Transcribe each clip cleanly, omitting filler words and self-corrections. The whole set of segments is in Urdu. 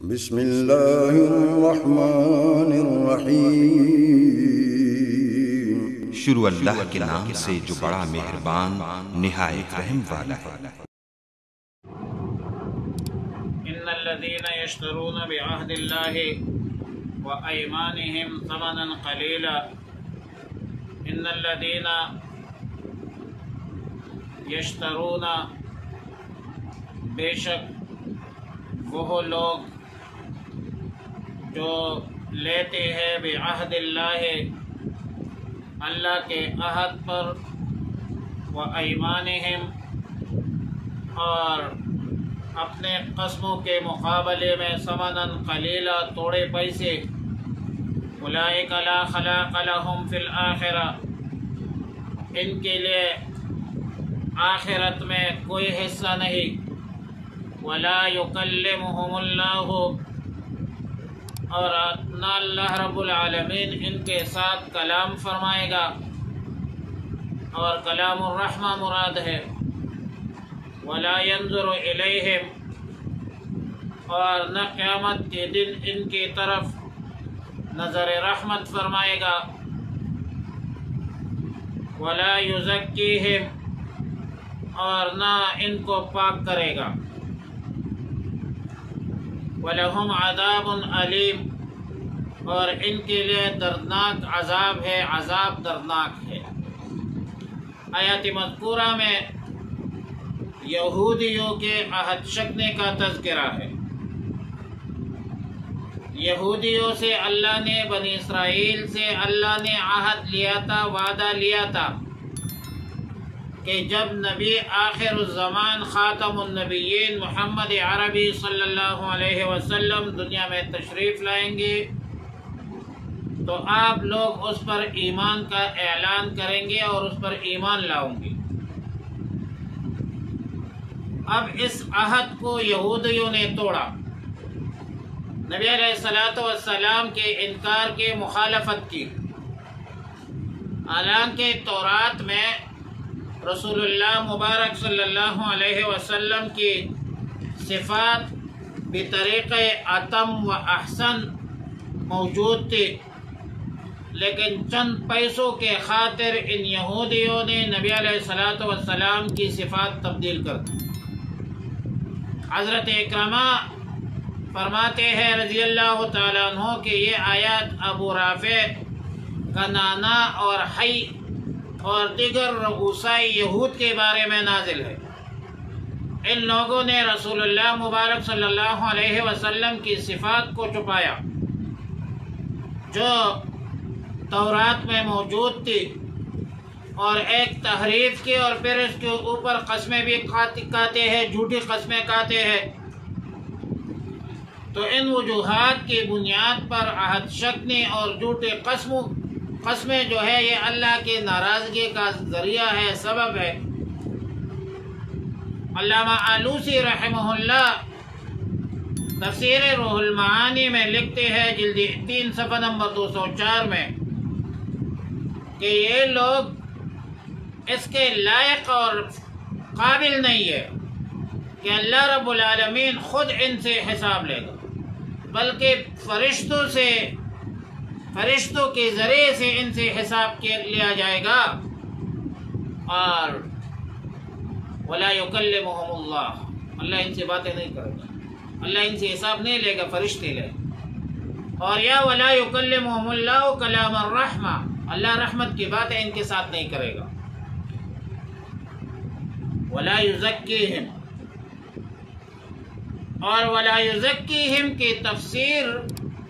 بسم اللہ الرحمن الرحیم۔ شروع اللہ کے نام سے جو بڑا مہربان نہایت رحم والا ہے۔ ان الذين يشترون بعهد الله وأيمانهم ثمنا قليلا ان الذين يشترون بے شک وہ لوگ جو لیتے ہیں بعہد اللہ اللہ کے عہد پر وایمانہم اور اپنے قسموں کے مقابلے میں ثمنا قلیلا تھوڑے پیسے اولئک لا خلاق لهم فی الآخرہ ان کے لیے آخرت میں کوئی حصہ نہیں ولا یکلمہم اللہ اور نہ اللہ رب العالمین ان کے ساتھ کلام فرمائے گا اور کلام الرحمہ مراد ہے ولا ينظر الیہم اور نہ قیامت کے دن ان کی طرف نظر رحمت فرمائے گا ولا یزکیہم اور نہ ان کو پاک کرے گا وَلَهُمْ عَذَابٌ عَلِيمٌ اور ان کے لیے دردناک عذاب ہے، عذاب دردناک ہے۔ آیات مذکورہ میں یہودیوں کے عہد شکنے کا تذکرہ ہے۔ یہودیوں سے اللہ نے، بنی اسرائیل سے اللہ نے عہد لیا تھا، وعدہ لیا تھا کہ جب نبی آخر الزمان خاتم النبیین محمد عربی صلی اللہ علیہ وسلم دنیا میں تشریف لائیں گے تو آپ لوگ اس پر ایمان کا اعلان کریں گے اور اس پر ایمان لاؤں گے۔ اب اس عہد کو یہودیوں نے توڑا، نبی علیہ السلام کے انکار کے مخالفت کی، حالانکہ تورات میں رسول اللہ مبارک صلی اللہ علیہ وسلم کی صفات بطریق اتم و احسن موجود تھی، لیکن چند پیسوں کے خاطر ان یہودیوں نے نبی علیہ السلام کی صفات تبدیل کر دی۔ حضرت اکرمہ فرماتے ہیں رضی اللہ تعالیٰ عنہ کہ یہ آیات ابو رافع، کنانا اور حی اور دیگر رؤساء یہود کے بارے میں نازل ہے۔ ان لوگوں نے رسول اللہ مبارک صلی اللہ علیہ وسلم کی صفات کو چھپایا جو تورات میں موجود تھی، اور ایک تحریف کی، اور پھر اس کے اوپر قسمیں بھی کھاتے ہیں، جھوٹی قسمیں کھاتے ہیں۔ تو ان وجوہات کی بنیاد پر عہد شکنی اور جھوٹے قسمیں جو ہے یہ اللہ کی ناراضگی کا ذریعہ ہے، سبب ہے۔ علامہ آلوسی رحمہ اللہ تفسیر روح المعانی میں لکھتے ہیں جلد 3 صفحہ نمبر 204 میں کہ یہ لوگ اس کے لائق اور قابل نہیں ہے کہ اللہ رب العالمین خود ان سے حساب لے گا، بلکہ فرشتوں کے ذریعے سے ان سے حساب لیا جائے گا، اور وَلَا يُكَلِّمُهُمُ اللَّهُ اللہ ان سے باتیں نہیں کرے گا، اللہ ان سے حساب نہیں لے گا، فرشتے لے گا۔ اور یا وَلَا يُكَلِّمُهُمُ اللَّهُ كَلَامَ الرَّحْمَةِ اللہ رحمت کی باتیں ان کے ساتھ نہیں کرے گا۔ وَلَا يُزَكِّيهِمْ اور وَلَا يُزَكِّيهِمْ کی تفسیر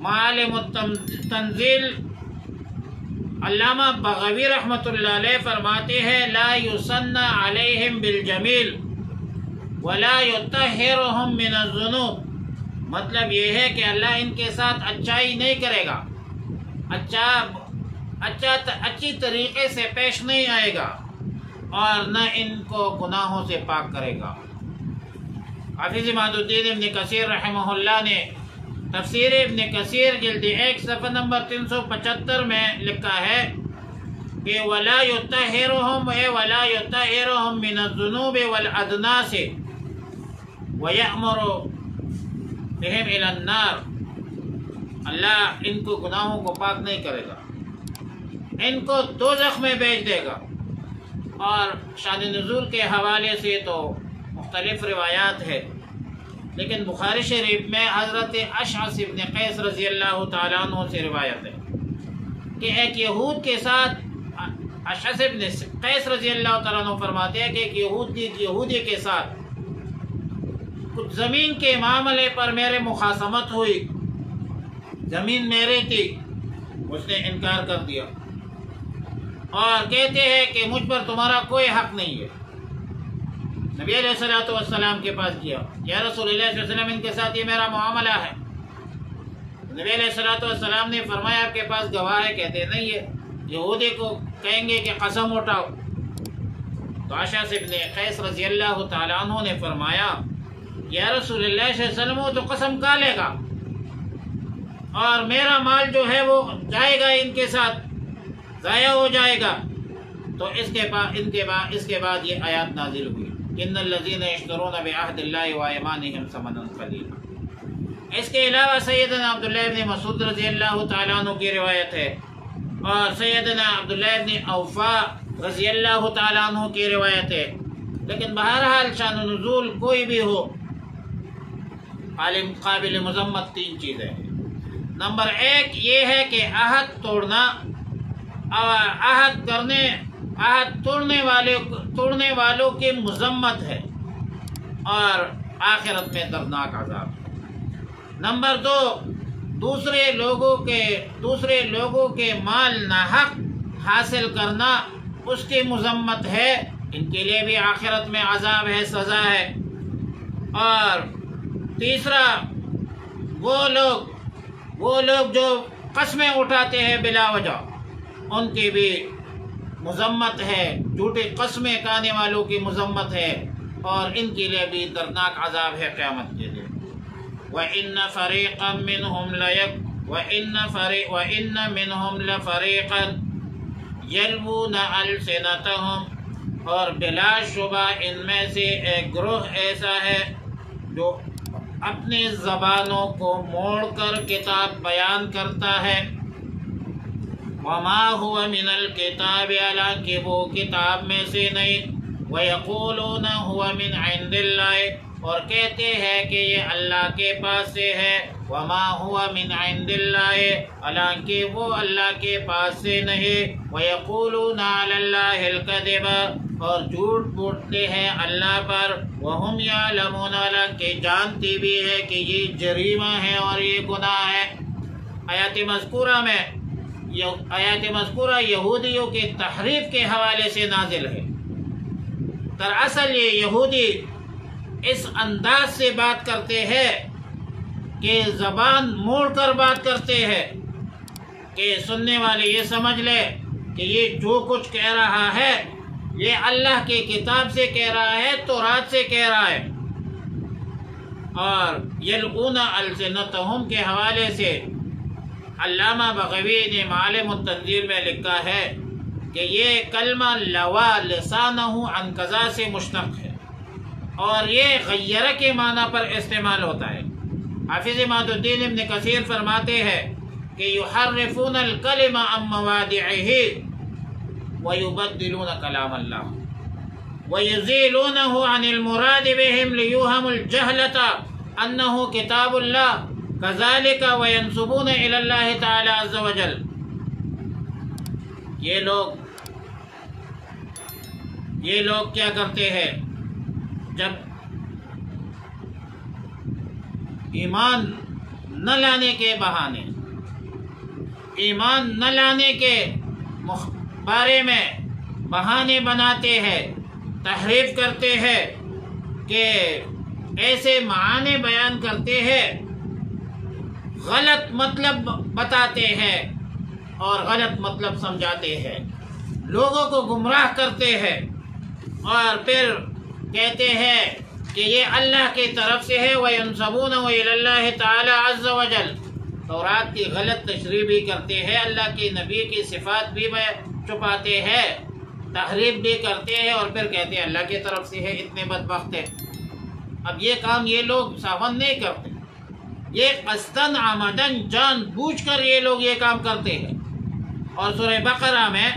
معالم التنزیل علامہ بغوی رحمۃ اللہ علیہ فرماتے ہیں لا یثنى علیہم بالجمیل ولا یطہرہم من الذنوب، مطلب یہ ہے کہ اللہ ان کے ساتھ اچھائی نہیں کرے گا، اچھی طریقے سے پیش نہیں آئے گا، اور نہ ان کو گناہوں سے پاک کرے گا۔ حافظ عماد الدین ابن کثیر رحمہ اللہ نے تفسیر ابن کثیر جلد 1 صفحہ نمبر 375 میں لکھا ہے کہ وَلَا يُطَهِّرُهُمْ مِنَ الذُّنُوبِ وَالْأَدْنَاسِ وَيَأْمُرُ بہم الی النار، اللہ ان کو گناہوں کو پاک نہیں کرے گا، ان کو دوزخ میں بھیج دے گا۔ اور شان نزول کے حوالے سے تو مختلف روایات ہے، لیکن بخاری شریف میں حضرت اشعث بن قیس رضی اللہ تعالیٰ عنہ سے روایت ہے کہ ایک یہود کے ساتھ، اشعث بن قیس رضی اللہ تعالیٰ عنہ فرماتے ہیں کہ ایک یہودی کے ساتھ کچھ زمین کے معاملے پر میرے مخاصمت ہوئی، زمین میری تھی، اس نے انکار کر دیا اور کہتے ہیں کہ مجھ پر تمہارا کوئی حق نہیں ہے۔ نبی علیہ الصلوۃ والسلام کے پاس گیا، یا رسول اللہ صلی اللہ علیہ وسلم ان کے ساتھ یہ میرا معاملہ ہے۔ نبی علیہ الصلوۃ والسلام نے فرمایا آپ کے پاس گواہ ہے؟ کہتے نہیں ہے۔ یہودی کو کہیں گے کہ قسم اٹھاؤ، تو اشعث بن قیس رضی اللہ تعالیٰ عنہ نے فرمایا یا رسول اللہ صلی اللہ علیہ وسلم وہ تو قسم کھا لے گا اور میرا مال جو ہے وہ جائے گا، ان کے ساتھ ضائع ہو جائے گا۔ تو اس کے بعد یہ آیات نازل ہوئی، ان الذین یشترون بعہد اللہ وایمانہم ثمنا قلیلا۔ اس کے علاوہ سیدنا عبداللہ بن مسعود رضی اللہ تعالیٰ عنہ کی روایت ہے، اور سیدنا عبداللہ بن اوفا رضی اللہ تعالیٰ عنہ کی روایت ہے۔ لیکن بہرحال شان نزول کوئی بھی ہو، قابل مذمت تین چیزیں ہیں۔ نمبر ایک یہ ہے کہ عہد توڑنا، اور عہد توڑنے والوں کی مذمت ہے اور آخرت میں دردناک عذاب ہے۔ نمبر دو، دوسرے لوگوں کے مال ناحق حاصل کرنا، اس کی مذمت ہے، ان کے لیے بھی آخرت میں عذاب ہے، سزا ہے۔ اور تیسرا، وہ لوگ جو قسمیں اٹھاتے ہیں بلا وجہ، ان کی بھی مذمت ہے، جھوٹی قسمیں کھانے والوں کی مذمت ہے، اور ان کے لیے بھی دردناک عذاب ہے قیامت کے دن۔ وَإِنَّ فَرِيقًا مِّنْهُمْ لَفَرِيقًا يَلْوُونَ أَلْسِنَتَهُمْ، اور بلا شبہ ان میں سے ایک گروہ ایسا ہے جو اپنی زبانوں کو موڑ کر کتاب بیان کرتا ہے۔ وَمَا هُوَ مِنَ الْكِتَابِ، حالانکہ وہ کتاب میں سے نہیں۔ وَيَقُولُونَ هُوَ مِنْ عِنْدِ اللَّهِ، اور کہتے ہیں کہ یہ اللہ کے پاس سے ہے۔ وَمَا هُوَ مِنْ عِنْدِ اللَّهِ، حالانکہ وہ اللہ کے پاس سے نہیں۔ وَيَقُولُونَ عَلَى اللَّهِ الْكَذِبَ، اور جھوٹ بولتے ہیں اللہ پر۔ وَهُمْ يَعْلَمُونَ، حالانکہ جانتی بھی ہے کہ یہ جریمہ ہے اور یہ گناہ ہے۔ آیات مذکورہ یہودیوں کی تحریف کے حوالے سے نازل ہے۔ دراصل یہ یہودی اس انداز سے بات کرتے ہیں کہ زبان موڑ کر بات کرتے ہیں کہ سننے والے یہ سمجھ لے کہ یہ جو کچھ کہہ رہا ہے یہ اللہ کی کتاب سے کہہ رہا ہے، تورات سے کہہ رہا ہے۔ اور یلقون السنتہم کے حوالے سے علامہ بغوی نے معالم التنزیل میں لکھا ہے کہ یہ کلمہ لوا لسانہ عن قضا سے مشتق ہے، اور یہ غیرہ کے معنی پر استعمال ہوتا ہے۔ حافظ اماد الدین ابن کثیر فرماتے ہیں کہ یحرفون الکلم عن موادعہ ویبدلون کلام اللہ ویزیلونہ عن المراد بہم لیوہم الجہلۃ انہ کتاب اللہ کذالک وینسبون الی اللہ تعالی عز وجل۔ یہ لوگ کیا کرتے ہیں، جب ایمان نہ لانے کے بہانے، ایمان نہ لانے کے بارے میں بہانے بناتے ہیں، تحریف کرتے ہیں، کہ ایسے معنی بیان کرتے ہیں، غلط مطلب بتاتے ہیں اور غلط مطلب سمجھاتے ہیں، لوگوں کو گمراہ کرتے ہیں، اور پھر کہتے ہیں کہ یہ اللہ کی طرف سے ہے۔ وَيَنْسَبُونَهُ إِلَى اللَّهِ تَعَالَى عَزَّ وَجَلَّ، تورات کی غلط تشریح بھی کرتے ہیں، اللہ کے نبی کی صفات بھی چھپاتے ہیں، تحریف بھی کرتے ہیں، اور پھر کہتے ہیں اللہ کی طرف سے ہے۔ اتنے بدبخت ہیں۔ اب یہ کام یہ لوگ ساون نہیں کرتے، یہ قصدن عمدن جان بوجھ کر یہ لوگ یہ کام کرتے ہیں۔ اور سورہ بقرہ میں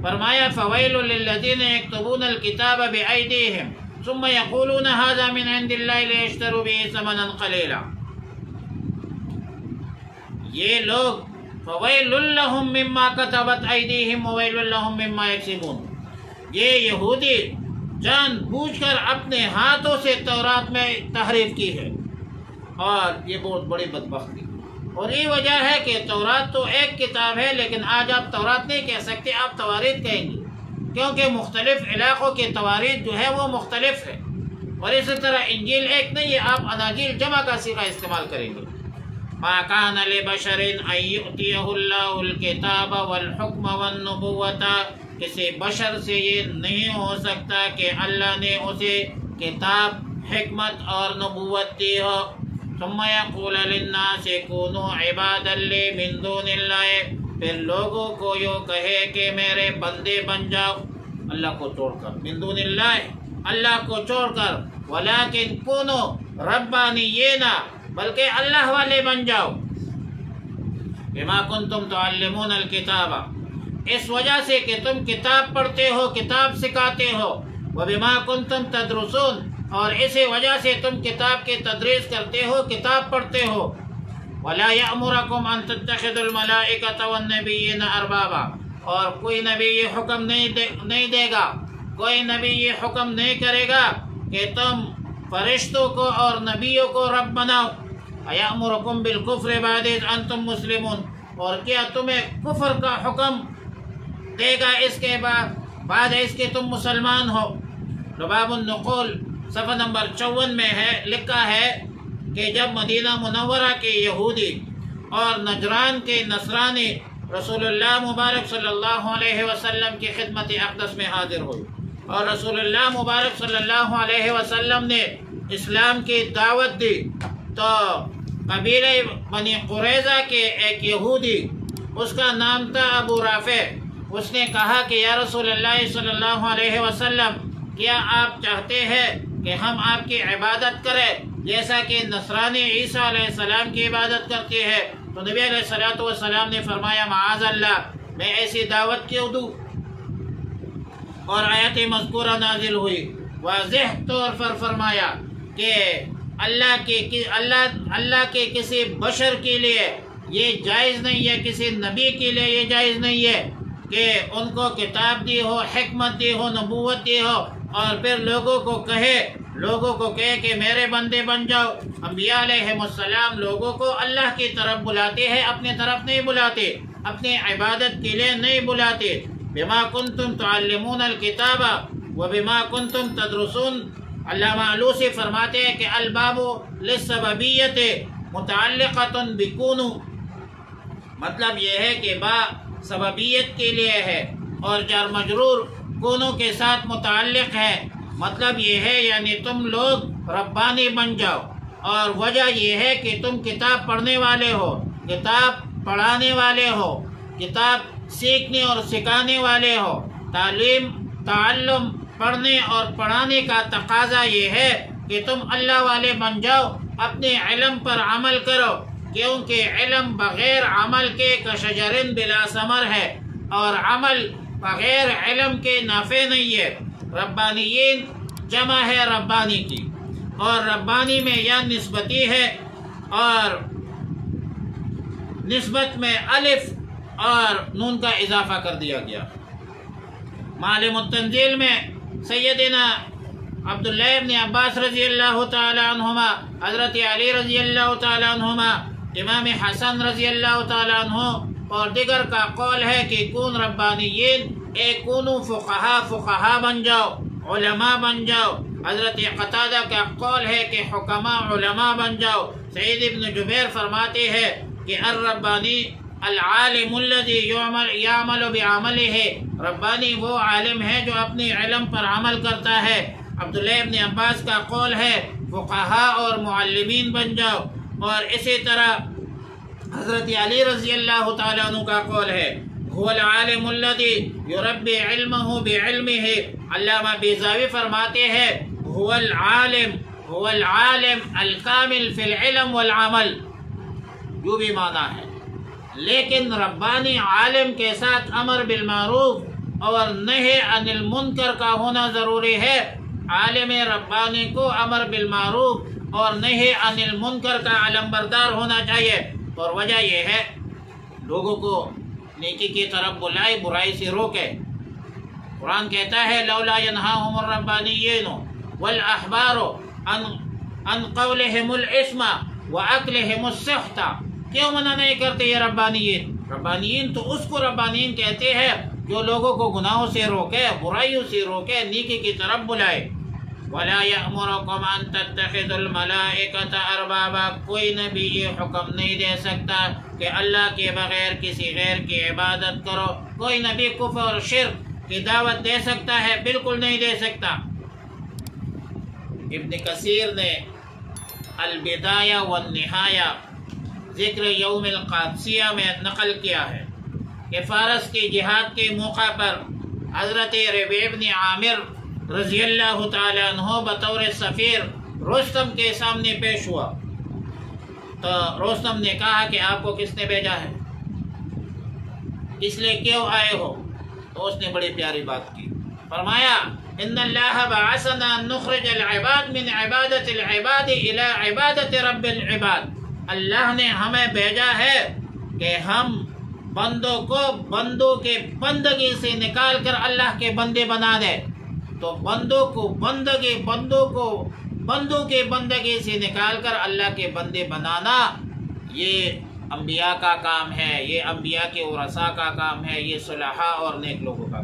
فرمایا فویل للذین یکتبون الکتاب بأیدیہم ثم یقولون ھذا من عند اللہ لیشتروا بہ ثمنا قلیلا۔ یہ لوگ فویل لہم مما کتبت ایدیہم وویل لہم مما یکسبون، یہ یہودی جان بوجھ کر اپنے ہاتھوں سے تورات میں تحریف کی ہے، اور یہ بہت بڑی بدبختی۔ اور یہ وجہ ہے کہ تورات تو ایک کتاب ہے، لیکن آج آپ تورات نہیں کہہ سکتے، آپ تواریت کہیں گے، کیونکہ مختلف علاقوں کی تواریت جو ہے وہ مختلف ہے۔ اور اسی طرح انجیل ایک نہیں ہے، آپ اناجیل جمع کا صیغہ استعمال کریں گے۔ ما کان لبشر ان یؤتیہ اللہ الکتاب والحکم والنبوۃ، کسی بشر سے یہ نہیں ہو سکتا کہ اللہ نے اسے کتاب، حکمت اور نبوت دی ہو۔ ثم یقول للناس کونوا عبادا لی من دون اللہ، پھر لوگوں کو یوں کہے کہ میرے بندے بن جاؤ اللہ کو چھوڑ کر، من دون اللہ، اللہ کو چھوڑ کر، ولیکن کونوا ربانیین، بلکہ اللہ والے بن جاؤ، بما کنتم تعلمون الکتاب، اس وجہ سے کہ تم کتاب پڑھتے ہو، کتاب سکھاتے ہو، وبما کنتم تدرسون، اور اسی وجہ سے تم کتاب کی تدریس کرتے ہو، کتاب پڑھتے ہو۔ ولا یأمرکم ان تتخذوا الملائکۃ والنبیین اربابا، اور کوئی نبی یہ حکم نہیں دے گا، کوئی نبی یہ حکم نہیں کرے گا کہ تم فرشتوں کو اور نبیوں کو رب بناؤ۔ ایأمرکم بالکفر بعد اذ انتم مسلمون، اور کیا تمہیں کفر کا حکم دے گا اس کے بعد اس کے تم مسلمان ہو؟ لباب النقول صفحہ نمبر 54 میں ہے، لکھا ہے کہ جب مدینہ منورہ کے یہودی اور نجران کے نصرانی رسول اللہ مبارک صلی اللہ علیہ وسلم کی خدمت اقدس میں حاضر ہوئی، اور رسول اللہ مبارک صلی اللہ علیہ وسلم نے اسلام کی دعوت دی، تو قبیلہ بنی قریظہ کے ایک یہودی، اس کا نام تھا ابو رافع، اس نے کہا کہ یا رسول اللہ صلی اللہ علیہ وسلم، کیا آپ چاہتے ہیں کہ ہم آپ کی عبادت کریں جیسا کہ نصرانی عیسیٰ علیہ السلام کی عبادت کرتے ہیں؟ تو نبی علیہ السلام نے فرمایا معاذ اللہ، میں ایسی دعوت کیوں دوں؟ اور آیت مذکورہ نازل ہوئی، واضح طور پر فرمایا کہ اللہ کے کسی بشر کے لیے یہ جائز نہیں ہے، کسی نبی کے لیے یہ جائز نہیں ہے کہ ان کو کتاب دی ہو، حکمت دی ہو، نبوت دی ہو، اور پھر لوگوں کو کہے کہ میرے بندے بن جاؤ۔ انبیاء علیہ السلام لوگوں کو اللہ کی طرف بلاتے ہیں، اپنے طرف نہیں بلاتے، اپنے عبادت کے لیے نہیں بلاتے۔ بما کنتم تعلمون الکتاب وبما کنتم تدرسون، علامہ علوسی فرماتے ہیں کہ الباب للسببیت متعلقۃ بکونوا، مطلب یہ ہے کہ با سببیت کے لیے ہے، اور جار مجرور کونوں کے ساتھ متعلق ہے، مطلب یہ ہے یعنی تم لوگ ربانی بن جاؤ، اور وجہ یہ ہے کہ تم کتاب پڑھنے والے ہو، کتاب پڑھانے والے ہو، کتاب سیکھنے اور سکھانے والے ہو۔ تعلم پڑھنے اور پڑھانے کا تقاضا یہ ہے کہ تم اللہ والے بن جاؤ، اپنے علم پر عمل کرو، کیونکہ علم بغیر عمل کے کشجر بلا ثمر ہے، اور عمل بغیر علم کے نافع نہیں ہے۔ ربانیین جمع ہے ربانی کی، اور ربانی میں یا نسبتی ہے، اور نسبت میں الف اور نون کا اضافہ کر دیا گیا۔ معالم التنزیل میں سیدنا عبداللہ ابن عباس رضی اللہ تعالی عنہما، حضرت علی رضی اللہ تعالی عنہما، امام حسن رضی اللہ تعالی عنہ اور دیگر کا قول ہے کہ کون ربانیین، کونوا فقہا بن جاؤ، علماء بن جاؤ۔ حضرت قتادہ کا قول ہے کہ حکماء علماء بن جاؤ۔ سعید ابن جبیر فرماتے ہیں کہ الربانی العالم الذي يعمل بعمله، ربانی وہ عالم ہے جو اپنے علم پر عمل کرتا ہے۔ عبداللہ ابن عباس کا قول ہے فقہا اور معلمین بن جاؤ، اور اسی طرح حضرت علی رضی اللہ تعالیٰ عنہ کا قول ہے هو العالم الذي يربي علمه بعلمه۔ علامہ بیضاوی فرماتے ہیں هو العالم هو العالم الکامل فی العلم والعمل، جو بھی معنی ہے، لیکن ربانی عالم کے ساتھ امر بالمعروف اور نہی عن المنکر کا ہونا ضروری ہے۔ عالم ربانی کو امر بالمعروف اور نہی عن المنکر کا علم بردار ہونا چاہیے، اور وجہ یہ ہے لوگوں کو نیکی کی طرف بلائے، برائی سے روکے۔ قرآن کہتا ہے لولا ینہاہم الربانیین والاحبار عن قولہم الاسم واکلہم السحت، کیوں منع نہیں کرتے یہ ربانیین؟ ربانیین تو اس کو ربانیین کہتے ہیں جو لوگوں کو گناہوں سے روکے، برائیوں سے روکے، نیکی کی طرف بلائے۔ ولا یأمرکم ان تتخذوا الملائکۃ اربابا، کوئی نبی یہ حکم نہیں دے سکتا کہ اللہ کے بغیر کسی غیر کی عبادت کرو۔ کوئی نبی کفر اور شرک کی دعوت دے سکتا ہے؟ بالکل نہیں دے سکتا۔ ابن کثیر نے البدایہ والنہایہ ذکر یوم القادسیہ میں نقل کیا ہے کہ فارس کی جہاد کے موقع پر حضرت ربیع بن عامر رضی اللہ تعالی عنہ بطور سفیر رستم کے سامنے پیش ہوا، تو رستم نے کہا کہ آپ کو کس نے بھیجا ہے، اس لیے کیوں آئے ہو؟ تو اس نے بڑی پیاری بات کی، فرمایا ان اللہ بعثنا نخرج العباد من عبادت العباد الى عبادت رب العباد، اللہ نے ہمیں بھیجا ہے کہ ہم بندوں کو بندوں کے بندگی سے نکال کر اللہ کے بندے بنا دے۔ تو بندوں کے بندگی سے نکال کر اللہ کے بندے بنانا یہ انبیاء کا کام ہے، یہ انبیاء کے ورثاء کا کام ہے، یہ صلحاء اور نیک لوگوں کا